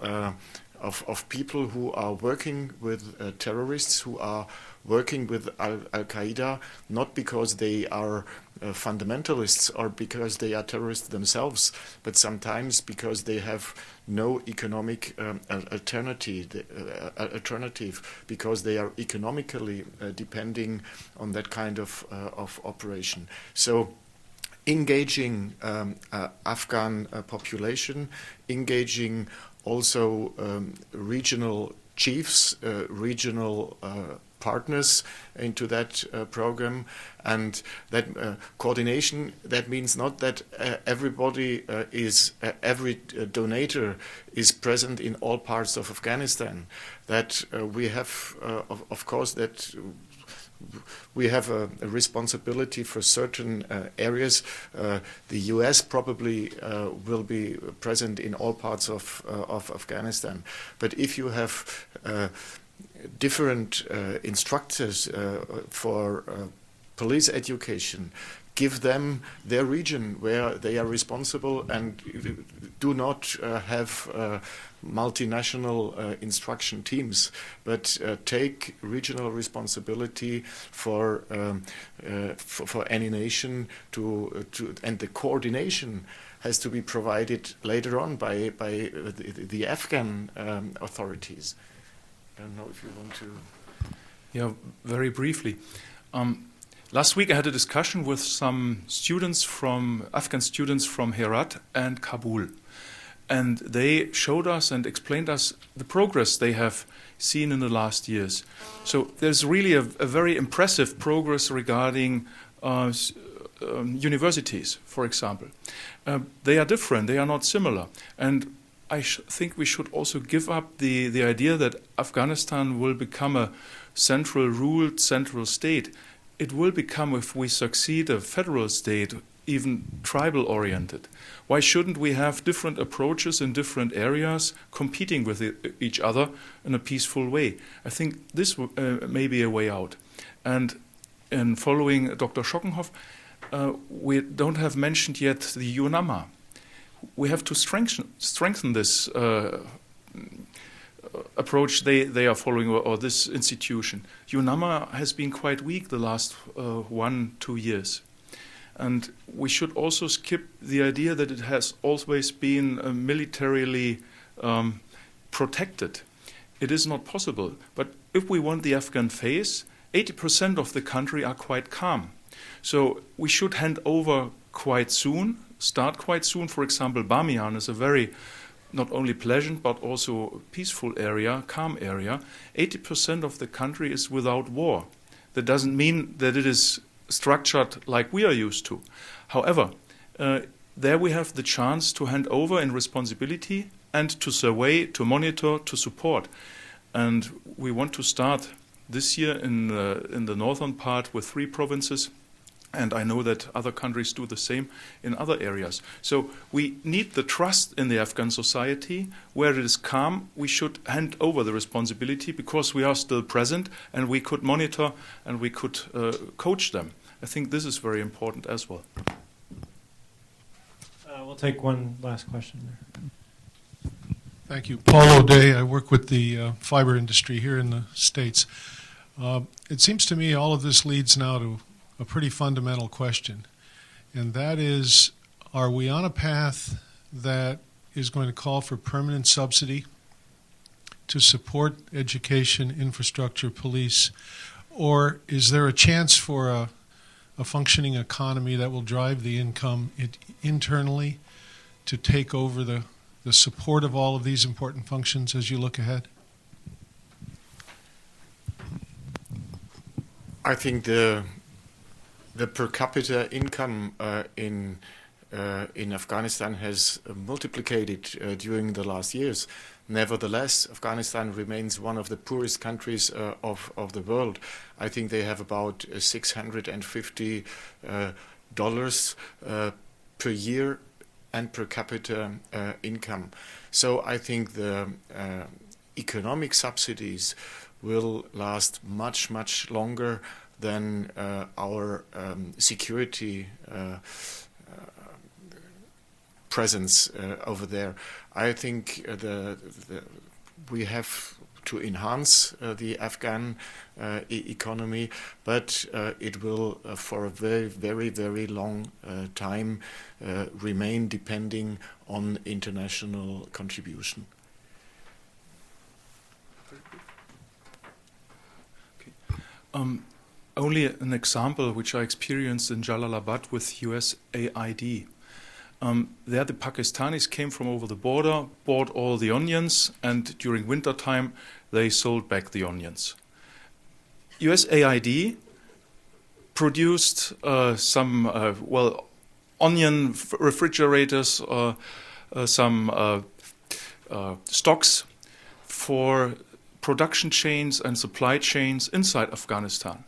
people who are working with terrorists, who are working with Al-Qaeda, not because they are fundamentalists or because they are terrorists themselves, but sometimes because they have no economic alternative, because they are economically depending on that kind of operation. So engaging Afghan population, engaging also regional chiefs, regional partners into that program, and that coordination, that means not that everybody every donator is present in all parts of Afghanistan. That we have, of course, that we have a responsibility for certain areas. The US probably will be present in all parts of Afghanistan. But if you have different instructors for police education, give them their region where they are responsible, and do not have multinational instruction teams, but take regional responsibility for any nation and the coordination has to be provided later on by the Afghan authorities. I don't know if you want to... Yeah, very briefly. Last week I had a discussion with some students Afghan students from Herat and Kabul. And they showed us and explained us the progress they have seen in the last years. So there's really a very impressive progress regarding universities, for example. They are different, they are not similar. And I think we should also give up the idea that Afghanistan will become a ruled central state. It will become, if we succeed, a federal state, even tribal-oriented. Why shouldn't we have different approaches in different areas competing with each other in a peaceful way? I think this may be a way out. And in following Dr. Schockenhoff, we don't have mentioned yet the UNAMA. We have to strengthen this approach they are following, or this institution. UNAMA has been quite weak the last 1-2 years. And we should also skip the idea that it has always been militarily protected. It is not possible. But if we want the Afghan face, 80% of the country are quite calm. So we should hand over quite soon, start quite soon. For example, Bamiyan is a very not only pleasant but also peaceful area, calm area. 80% of the country is without war. That doesn't mean that it is structured like we are used to. However, there we have the chance to hand over in responsibility and to survey, to monitor, to support. And we want to start this year in the northern part with 3 provinces. And I know that other countries do the same in other areas. So we need the trust in the Afghan society. Where it is calm, we should hand over the responsibility because we are still present and we could monitor and we could coach them. I think this is very important as well. We'll take one last question there. Thank you. Paul O'Day. I work with the fiber industry here in the States. It seems to me all of this leads now to a pretty fundamental question, and that is, are we on a path that is going to call for permanent subsidy to support education, infrastructure, police, or is there a chance for a functioning economy that will drive the income internally to take over the support of all of these important functions as you look ahead? I think the per capita income in Afghanistan has multiplied during the last years. Nevertheless, Afghanistan remains one of the poorest countries of the world. I think they have about $650 per year and per capita income. So I think the economic subsidies will last much, much longer than our security presence over there. I think we have to enhance the Afghan economy, but it will, for a very, very, very long time, remain depending on international contribution. Only an example which I experienced in Jalalabad with USAID. There the Pakistanis came from over the border, bought all the onions, and during winter time they sold back the onions. USAID produced some onion refrigerators, some stocks for production chains and supply chains inside Afghanistan.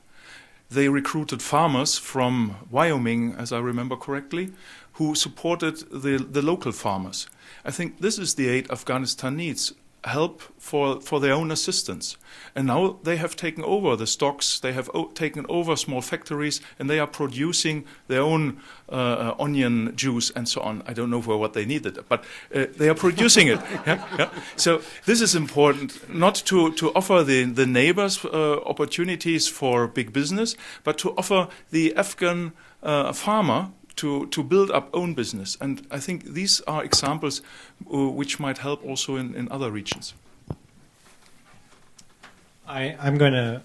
They recruited farmers from Wyoming, as I remember correctly, who supported the local farmers. I think this is the aid Afghanistan needs, help for their own assistance. And now they have taken over the stocks, they have taken over small factories, and they are producing their own onion juice and so on. I don't know for what they needed, but they are producing it. Yeah? So this is important, not to offer the neighbors opportunities for big business, but to offer the Afghan farmer to build up own business. And I think these are examples which might help also in other regions. I'm going to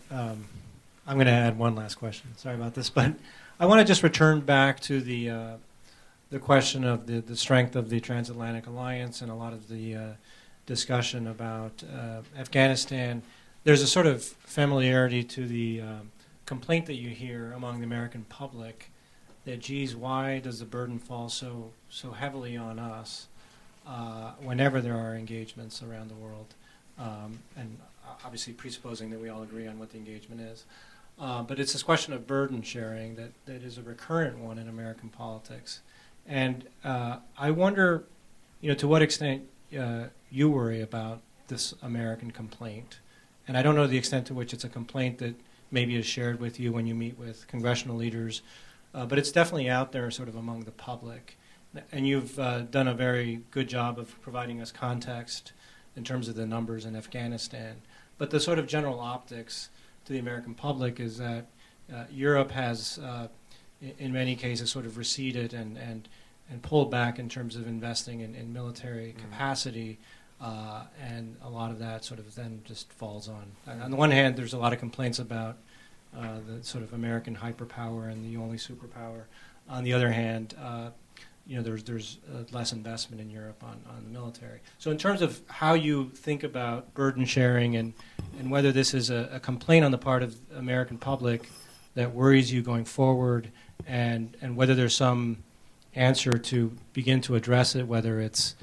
add one last question. Sorry about this, but I want to just return back to the the question of the strength of the transatlantic alliance and a lot of the discussion about Afghanistan, there's a sort of familiarity to the complaint that you hear among the American public that, geez, why does the burden fall so heavily on us whenever there are engagements around the world? And obviously presupposing that we all agree on what the engagement is. But it's this question of burden sharing that is a recurrent one in American politics. And I wonder, to what extent you worry about this American complaint. And I don't know the extent to which it's a complaint that maybe is shared with you when you meet with congressional leaders, but it's definitely out there sort of among the public. And you've done a very good job of providing us context in terms of the numbers in Afghanistan. But the sort of general optics to the American public is that Europe has, in many cases, sort of receded and pulled back in terms of investing in military capacity, and a lot of that sort of then just falls on. On the one hand, there's a lot of complaints about the sort of American hyperpower and the only superpower. On the other hand, there's less investment in Europe on the military. So in terms of how you think about burden sharing and whether this is a complaint on the part of the American public that worries you going forward, and whether there's some answer to begin to address it, whether it's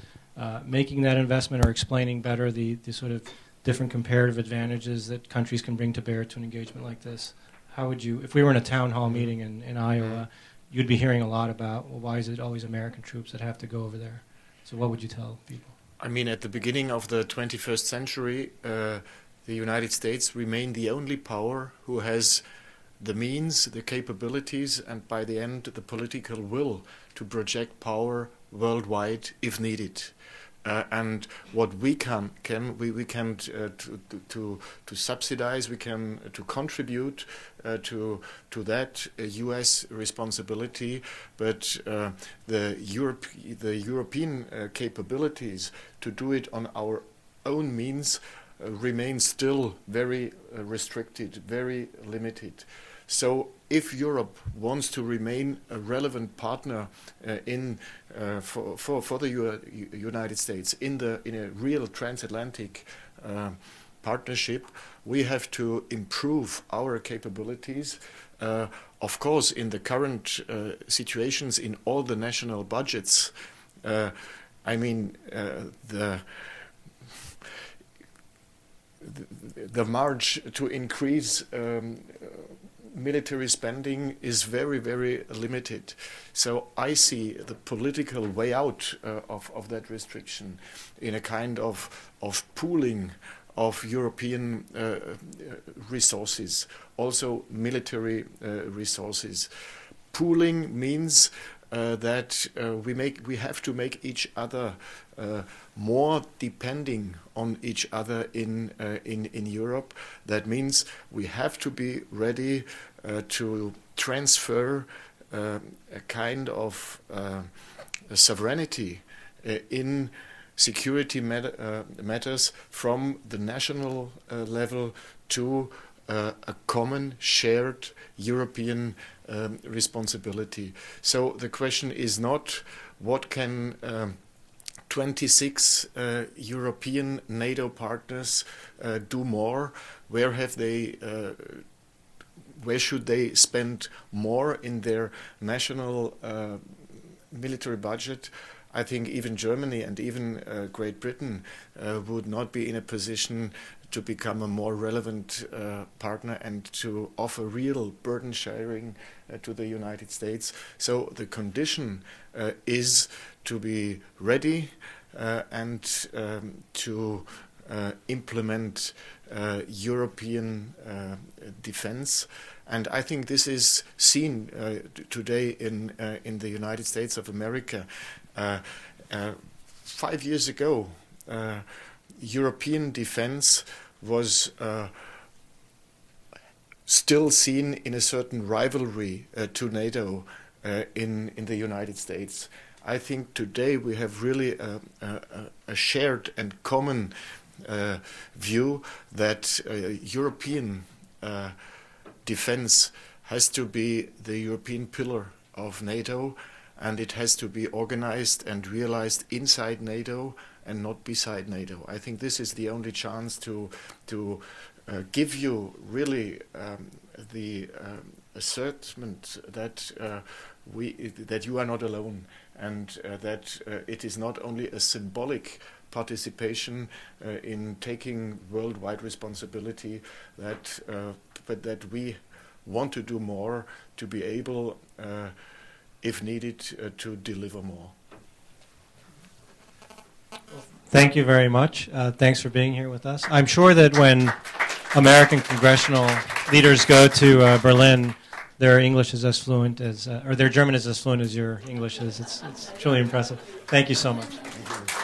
making that investment or explaining better the sort of different comparative advantages that countries can bring to bear to an engagement like this. How would you, if we were in a town hall meeting in Iowa, you'd be hearing a lot about, well, why is it always American troops that have to go over there? So what would you tell people? I mean, at the beginning of the 21st century, the United States remained the only power who has the means, the capabilities, and by the end, the political will to project power worldwide if needed. And what we can to subsidize, we can to contribute to that U.S. responsibility, but the European capabilities to do it on our own means remain still very restricted, very limited. So if Europe wants to remain a relevant partner for the United States in a real transatlantic partnership, we have to improve our capabilities. Of course, in the current situations in all the national budgets, I mean the march to increase military spending is very, very limited. So I see the political way out of that restriction in a kind of pooling of European resources, also military resources. Pooling means that we have to make each other more depending on each other in Europe. That means we have to be ready to transfer a kind of sovereignty in security matters from the national level to a common shared European responsibility. So the question is not what can 26 European NATO partners do more, where should they spend more in their national military budget. I think even Germany and even Great Britain would not be in a position to become a more relevant partner and to offer real burden sharing to the United States. So the condition is to be ready and to implement European defense. And I think this is seen today in the United States of America. 5 years ago, European defense was still seen in a certain rivalry to NATO in the United States. I think today we have really a shared and common view that European defense has to be the European pillar of NATO, and it has to be organized and realized inside NATO and not beside NATO. I think this is the only chance to give you really the assertment that that you are not alone, and that it is not only a symbolic participation in taking worldwide responsibility, that but that we want to do more to be able, if needed, to deliver more. Thank you very much. Thanks for being here with us. I'm sure that when American congressional leaders go to Berlin, their English is as fluent as, or their German is as fluent as your English is. It's truly impressive. Thank you so much. Thank you.